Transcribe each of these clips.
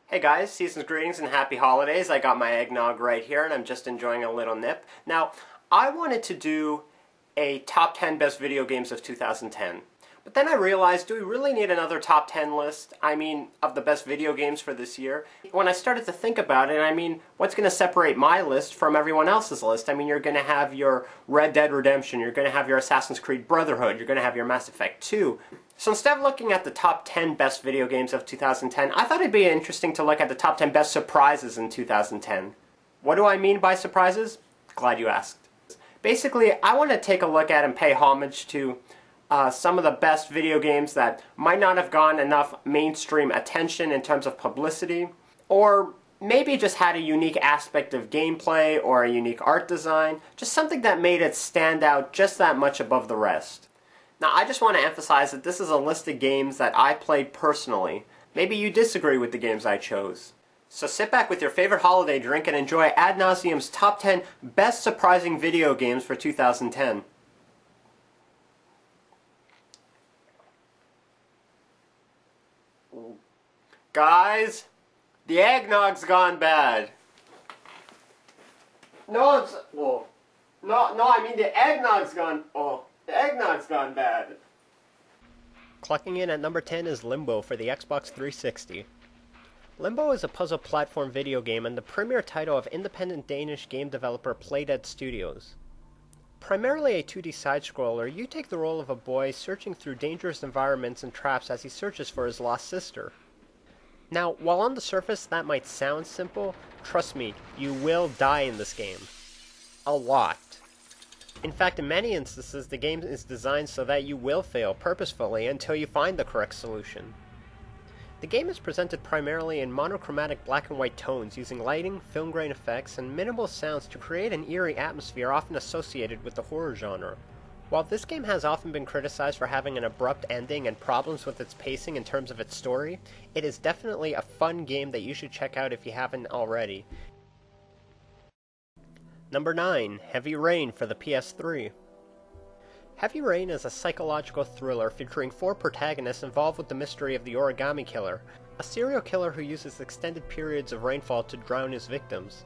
Hey guys, season's greetings and happy holidays. I got my eggnog right here and I'm just enjoying a little nip. Now, I wanted to do a top 10 best video games of 2010. But then I realized, do we really need another top 10 list? Of the best video games for this year? When I started to think about it, what's going to separate my list from everyone else's list? You're going to have your Red Dead Redemption, you're going to have your Assassin's Creed Brotherhood, you're going to have your Mass Effect 2. So instead of looking at the top 10 best video games of 2010, I thought it'd be interesting to look at the top 10 best surprises in 2010. What do I mean by surprises? Glad you asked. Basically, I want to take a look at and pay homage to some of the best video games that might not have gotten enough mainstream attention in terms of publicity, or maybe just had a unique aspect of gameplay or a unique art design, just something that made it stand out just that much above the rest. Now, I just want to emphasize that this is a list of games that I played personally. Maybe you disagree with the games I chose. So sit back with your favorite holiday drink and enjoy Ad Nauseam's top 10 best surprising video games for 2010. Guys, the eggnog's gone bad. No, the eggnog's gone, the eggnog's gone bad. Clocking in at number 10 is Limbo for the Xbox 360. Limbo is a puzzle platform video game and the premier title of independent Danish game developer Playdead Studios. Primarily a 2D side-scroller, you take the role of a boy searching through dangerous environments and traps as he searches for his lost sister. Now, while on the surface that might sound simple, trust me, you will die in this game. A lot. In fact, in many instances, the game is designed so that you will fail purposefully until you find the correct solution. The game is presented primarily in monochromatic black and white tones using lighting, film grain effects, and minimal sounds to create an eerie atmosphere often associated with the horror genre. While this game has often been criticized for having an abrupt ending and problems with its pacing in terms of its story, it is definitely a fun game that you should check out if you haven't already. Number 9, Heavy Rain for the PS3. Heavy Rain is a psychological thriller featuring 4 protagonists involved with the mystery of the Origami Killer, a serial killer who uses extended periods of rainfall to drown his victims.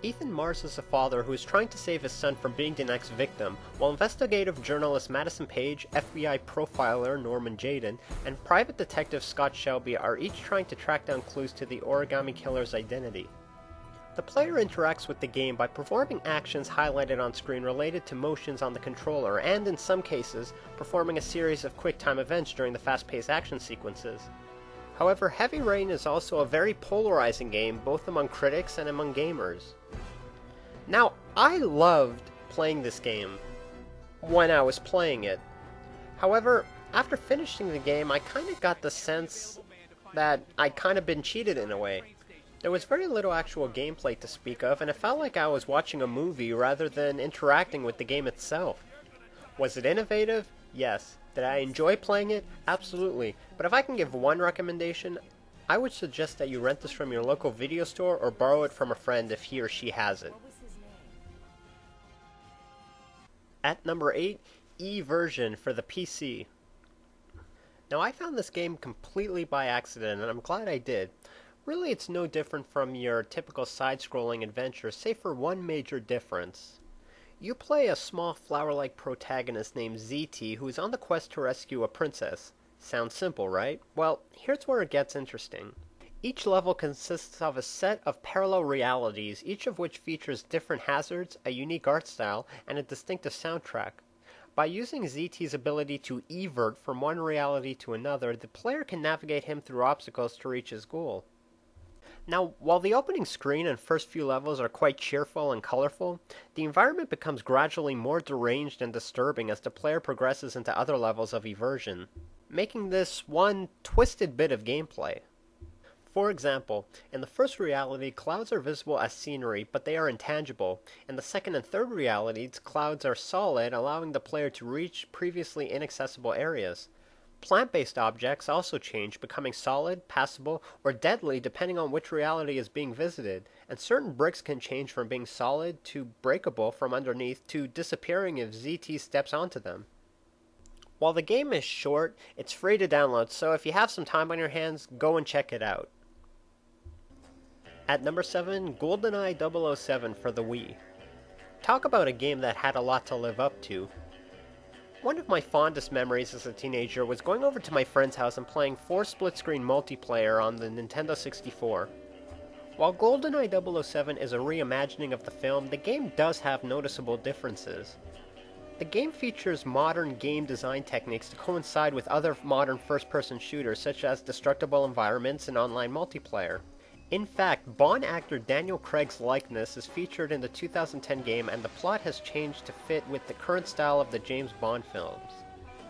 Ethan Mars is a father who is trying to save his son from being the next victim, while investigative journalist Madison Page, FBI profiler Norman Jayden, and private detective Scott Shelby are each trying to track down clues to the Origami Killer's identity. The player interacts with the game by performing actions highlighted on screen related to motions on the controller, and in some cases, performing a series of quick-time events during the fast-paced action sequences. However, Heavy Rain is also a very polarizing game, both among critics and among gamers. Now, I loved playing this game when I was playing it. However, after finishing the game, I kind of got the sense that I'd kind of been cheated in a way. There was very little actual gameplay to speak of, and it felt like I was watching a movie rather than interacting with the game itself. Was it innovative? Yes. Did I enjoy playing it? Absolutely. But if I can give one recommendation, I would suggest that you rent this from your local video store or borrow it from a friend if he or she has it. At number 8, Eversion for the PC. Now, I found this game completely by accident, and I'm glad I did. Really, it's no different from your typical side-scrolling adventure, save for one major difference. You play a small flower-like protagonist named ZT who is on the quest to rescue a princess. Sounds simple, right? Well, here's where it gets interesting. Each level consists of a set of parallel realities, each of which features different hazards, a unique art style, and a distinctive soundtrack. By using ZT's ability to evert from one reality to another, the player can navigate him through obstacles to reach his goal. Now, while the opening screen and first few levels are quite cheerful and colorful, the environment becomes gradually more deranged and disturbing as the player progresses into other levels of Eversion, making this one twisted bit of gameplay. For example, in the first reality, clouds are visible as scenery, but they are intangible. In the second and third realities, clouds are solid, allowing the player to reach previously inaccessible areas. Plant-based objects also change, becoming solid, passable, or deadly depending on which reality is being visited, and certain bricks can change from being solid to breakable from underneath to disappearing if ZT steps onto them. While the game is short, it's free to download, so if you have some time on your hands, go and check it out. At number 7, GoldenEye 007 for the Wii. Talk about a game that had a lot to live up to. One of my fondest memories as a teenager was going over to my friend's house and playing 4 split-screen multiplayer on the Nintendo 64. While GoldenEye 007 is a reimagining of the film, the game does have noticeable differences. The game features modern game design techniques to coincide with other modern first-person shooters such as destructible environments and online multiplayer. In fact, Bond actor Daniel Craig's likeness is featured in the 2010 game, and the plot has changed to fit with the current style of the James Bond films.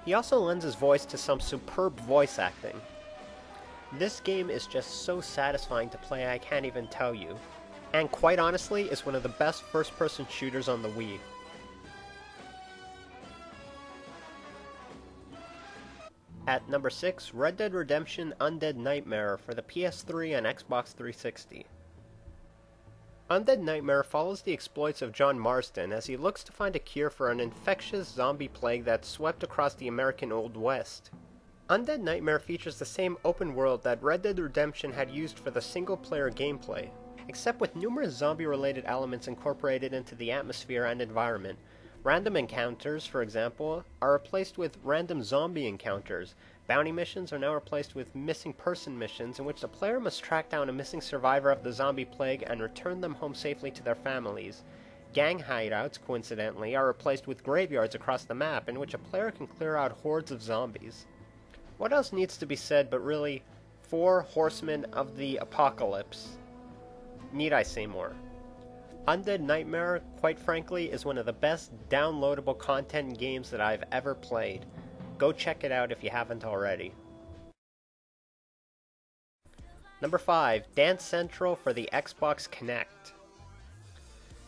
He also lends his voice to some superb voice acting. This game is just so satisfying to play I can't even tell you, and quite honestly is one of the best first-person shooters on the Wii. At number 6, Red Dead Redemption Undead Nightmare for the PS3 and Xbox 360. Undead Nightmare follows the exploits of John Marston as he looks to find a cure for an infectious zombie plague that swept across the American Old West. Undead Nightmare features the same open world that Red Dead Redemption had used for the single-player gameplay, except with numerous zombie-related elements incorporated into the atmosphere and environment. Random encounters, for example, are replaced with random zombie encounters. Bounty missions are now replaced with missing person missions in which the player must track down a missing survivor of the zombie plague and return them home safely to their families. Gang hideouts, coincidentally, are replaced with graveyards across the map in which a player can clear out hordes of zombies. What else needs to be said but really 4 horsemen of the apocalypse? Need I say more? Undead Nightmare, quite frankly, is one of the best downloadable content games that I've ever played. Go check it out if you haven't already. Number 5, Dance Central for the Xbox Kinect.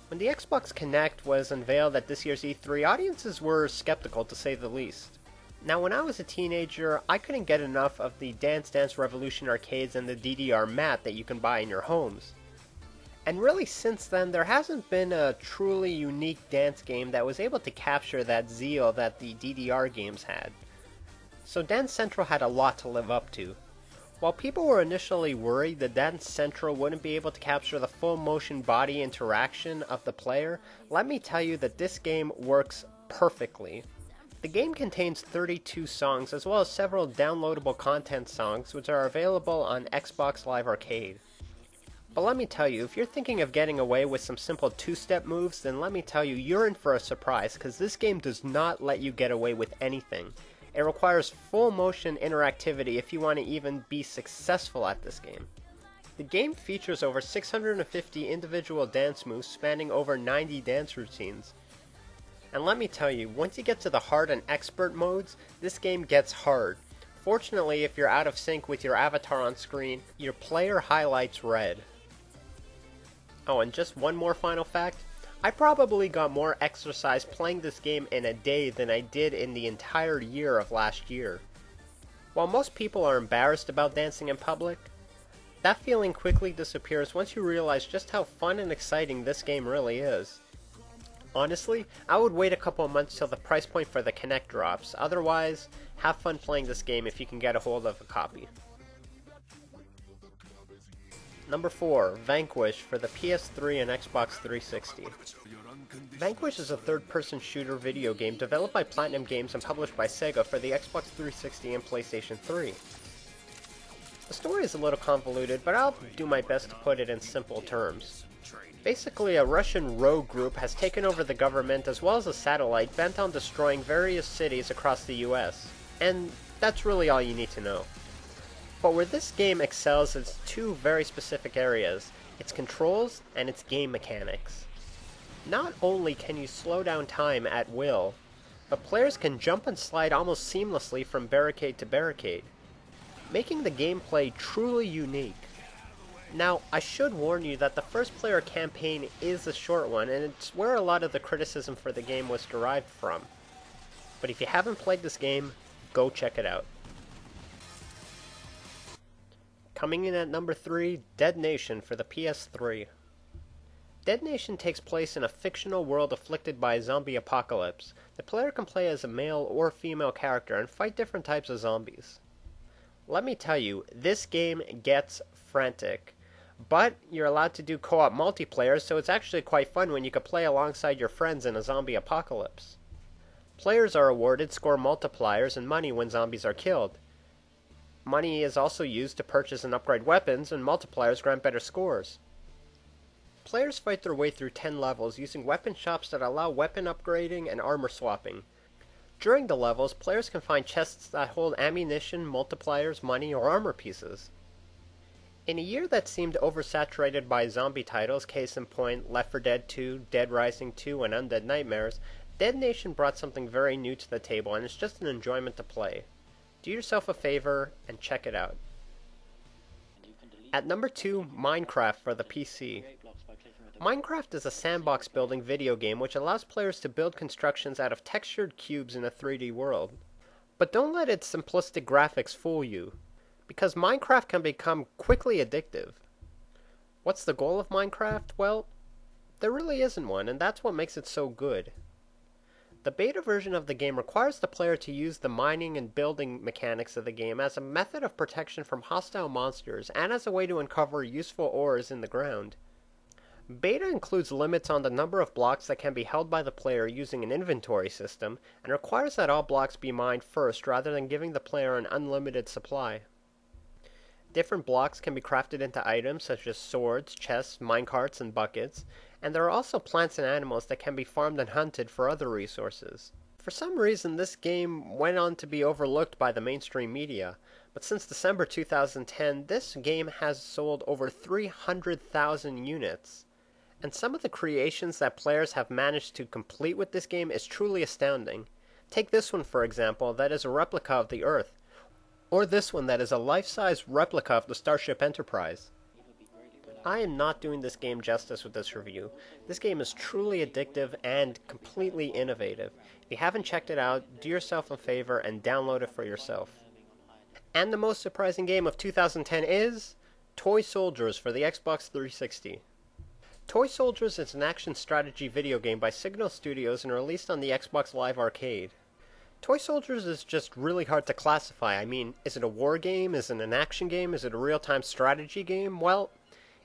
When the Xbox Kinect was unveiled at this year's E3, audiences were skeptical to say the least. Now, when I was a teenager, I couldn't get enough of the Dance Dance Revolution arcades and the DDR mat that you can buy in your homes. And really, since then, there hasn't been a truly unique dance game that was able to capture that zeal that the DDR games had. So Dance Central had a lot to live up to. While people were initially worried that Dance Central wouldn't be able to capture the full motion body interaction of the player, let me tell you that this game works perfectly. The game contains 32 songs as well as several downloadable content songs which are available on Xbox Live Arcade. But let me tell you, if you're thinking of getting away with some simple 2-step moves, then let me tell you, you're in for a surprise, because this game does not let you get away with anything. It requires full motion interactivity if you want to even be successful at this game. The game features over 650 individual dance moves spanning over 90 dance routines. And let me tell you, once you get to the hard and expert modes, this game gets hard. Fortunately, if you're out of sync with your avatar on screen, your player highlights red. Oh, and just one more final fact. I probably got more exercise playing this game in a day than I did in the entire year of last year. While most people are embarrassed about dancing in public, that feeling quickly disappears once you realize just how fun and exciting this game really is. Honestly, I would wait a couple of months till the price point for the Kinect drops. Otherwise, have fun playing this game if you can get a hold of a copy. Number 4, Vanquish for the PS3 and Xbox 360. Vanquish is a third-person shooter video game developed by Platinum Games and published by Sega for the Xbox 360 and PlayStation 3. The story is a little convoluted, but I'll do my best to put it in simple terms. Basically, a Russian rogue group has taken over the government as well as a satellite bent on destroying various cities across the US. And that's really all you need to know. But where this game excels is 2 very specific areas, its controls and its game mechanics. Not only can you slow down time at will, but players can jump and slide almost seamlessly from barricade to barricade, making the gameplay truly unique. Now, I should warn you that the first player campaign is a short one, and it's where a lot of the criticism for the game was derived from. But if you haven't played this game, go check it out. Coming in at number 3, Dead Nation for the PS3. Dead Nation takes place in a fictional world afflicted by a zombie apocalypse. The player can play as a male or female character and fight different types of zombies. Let me tell you, this game gets frantic. But you're allowed to do co-op multiplayer, so it's actually quite fun when you can play alongside your friends in a zombie apocalypse. Players are awarded score multipliers and money when zombies are killed. Money is also used to purchase and upgrade weapons, and multipliers grant better scores. Players fight their way through 10 levels using weapon shops that allow weapon upgrading and armor swapping. During the levels, players can find chests that hold ammunition, multipliers, money, or armor pieces. In a year that seemed oversaturated by zombie titles, case in point Left 4 Dead 2, Dead Rising 2, and Undead Nightmares, Dead Nation brought something very new to the table, and it's just an enjoyment to play. Do yourself a favor and check it out. At number 2, Minecraft for the PC. Minecraft is a sandbox building video game which allows players to build constructions out of textured cubes in a 3D world. But don't let its simplistic graphics fool you, because Minecraft can become quickly addictive. What's the goal of Minecraft? Well, there really isn't one, and that's what makes it so good. The beta version of the game requires the player to use the mining and building mechanics of the game as a method of protection from hostile monsters and as a way to uncover useful ores in the ground. Beta includes limits on the number of blocks that can be held by the player using an inventory system, and requires that all blocks be mined first rather than giving the player an unlimited supply. Different blocks can be crafted into items such as swords, chests, minecarts, and buckets, and there are also plants and animals that can be farmed and hunted for other resources. For some reason, this game went on to be overlooked by the mainstream media, but since December 2010, this game has sold over 300,000 units. And some of the creations that players have managed to complete with this game is truly astounding. Take this one, for example, that is a replica of the Earth. Or this one that is a life-size replica of the Starship Enterprise. I am not doing this game justice with this review. This game is truly addictive and completely innovative. If you haven't checked it out, do yourself a favor and download it for yourself. And the most surprising game of 2010 is Toy Soldiers for the Xbox 360. Toy Soldiers is an action strategy video game by Signal Studios and released on the Xbox Live Arcade. Toy Soldiers is just really hard to classify. I mean, is it a war game? Is it an action game? Is it a real-time strategy game? Well,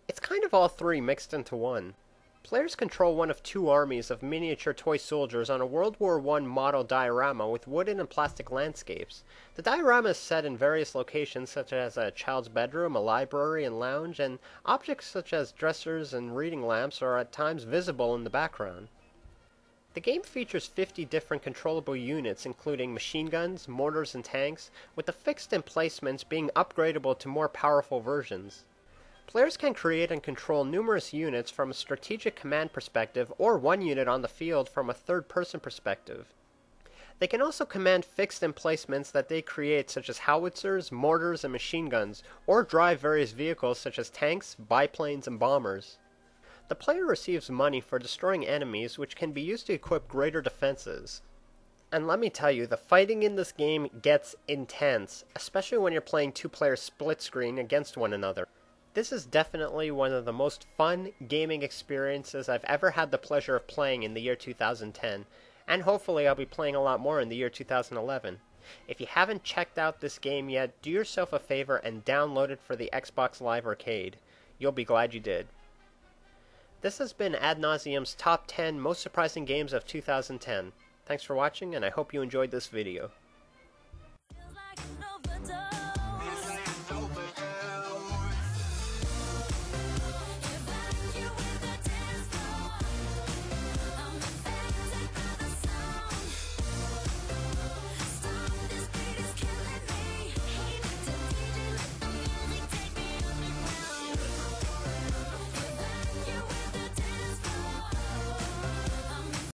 it's kind of all three mixed into one. Players control one of two armies of miniature toy soldiers on a World War I model diorama with wooden and plastic landscapes. The diorama is set in various locations such as a child's bedroom, a library and lounge, and objects such as dressers and reading lamps are at times visible in the background. The game features 50 different controllable units including machine guns, mortars, and tanks, with the fixed emplacements being upgradable to more powerful versions. Players can create and control numerous units from a strategic command perspective or one unit on the field from a third-person perspective. They can also command fixed emplacements that they create such as howitzers, mortars, and machine guns, or drive various vehicles such as tanks, biplanes, and bombers. The player receives money for destroying enemies, which can be used to equip greater defenses. And let me tell you, the fighting in this game gets intense, especially when you're playing two-player split screen against one another. This is definitely one of the most fun gaming experiences I've ever had the pleasure of playing in the year 2010, and hopefully I'll be playing a lot more in the year 2011. If you haven't checked out this game yet, do yourself a favor and download it for the Xbox Live Arcade. You'll be glad you did. This has been Ad Nauseam's Top 10 Most Surprising Games of 2010. Thanks for watching, and I hope you enjoyed this video.